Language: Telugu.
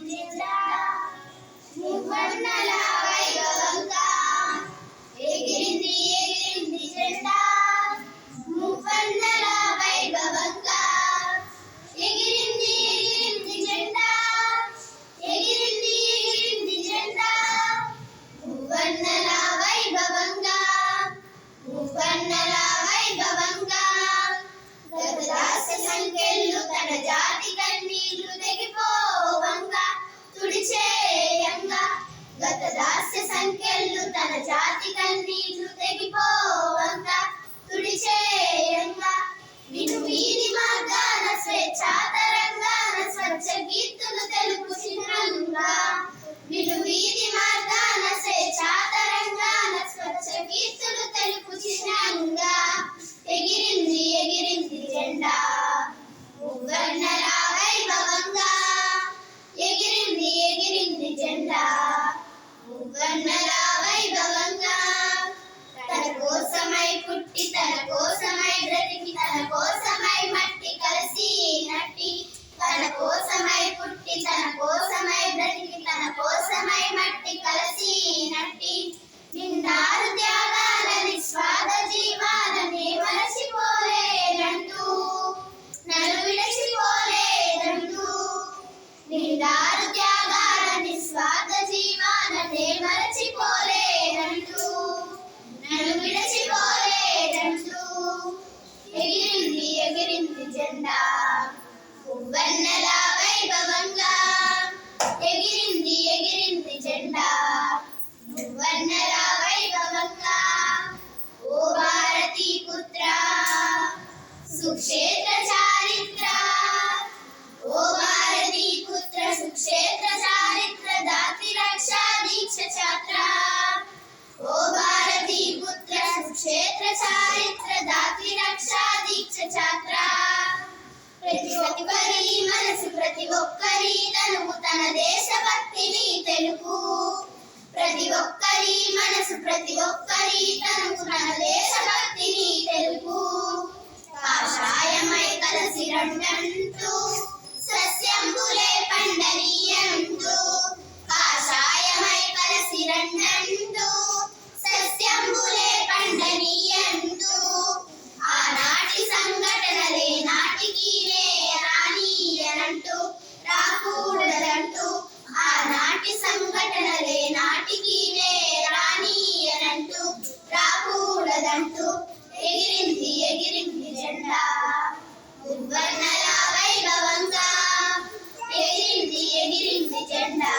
జెండా మువ్వన్నెల వైభవంగా ఎగిరింది ఎగిరింది జెండా మువ్వన్నెల వైభవంగా ఎగిరింది ఎగిరింది జెండా ఎగిరింది ఎగిరింది జెండా మువ్వన్నెల వైభవంగా మువ్వన్నెల వైభవంగా గతదాస్య సంఖ్యలు తన జాతి కన్నీళ్లు తెగిపోవంగా తుడిచేయంగా గతదాస్య సంఖ్యలు తన జాతి కన్నీళ్లు తెగిపోవంగా తుడిచేయంగా విను వీధి మార్గాన స్వేచ్ఛా తరంగాన స్వచ్ఛ గీతులు తెలుపు చిహ్నంగా విను వీధి మార్గాన స్వేచ్ఛా తరంగాన స్వచ్ఛ గీతులు తెలుపు చిహ్నంగా ఎగిరింది ఎగిరింది జెండా మువ్వన్నెల వైభవంగా ఎగిరింది ఎగిరింది జెండా మువ్వన్నెల వైభవంగా తన కోసమై పుట్టి తన కోసమై బ్రతికి తన కోసమై మట్టి కలిసి నట్టి తన కోసమై పుట్టి తన కోసమై బ్రతికి తన కోసమై మట్టి కలిసి నట్టి నిండారు త్యాగాల నిస్వార్థ జీవాలనే మరచిపోలేదంటూ నన్ను విడిచిపోలేదంటూ నిండారు త్యాగాల నిస్వార్థ జీవాలనే మరచిపోలేదంటూ నన్ను విడిచిపోలేదంటూ ఎగిరింది ఎగిరింది జెండా మువ్వన్నెల వైభవంగా ఎగిరింది ఎగిరింది జెండా మువ్వన్నెల వైభవంగా ఓ భారతీ పుత్ర సుక్షేత్ర చారిత్ర ఓ భారతీ పుత్ర సుక్షేత్ర చారిత్ర దాతి రక్షా దీక్ష ఛాత్ర ఓ భారతీ పుత్ర సుక్షేత్ర చారిత్ర దాతి రక్షా దీక్ష ఛాత్ర ప్రతి ఒక్కరి మనసు ప్రతి ఒక్కరి తనువు తన దేశభక్తిని తెలుపు ప్రతి ఒక్కరి మనసు ప్రతి ఒక్కరి తనువు తన దేశభక్తిని తెలుపు కాషాయమై కలసి రండంటూ సస్యంబులే పండనీయంటూ కాషాయమై కలసి రండంటూ సస్యంబులే పండనీయంటూ ఆనాటి సంఘటనలే నాటికి రానీయనంటూ రాకూడదంటూ ఆనాటి సంఘటనలే నాటికి రానీయనంటూ రాకూడదంటూ ఎగిరింది ఎగిరింది జెండా మువ్వన్నెల వైభవంగా ఎగిరింది ఎగిరింది జెండా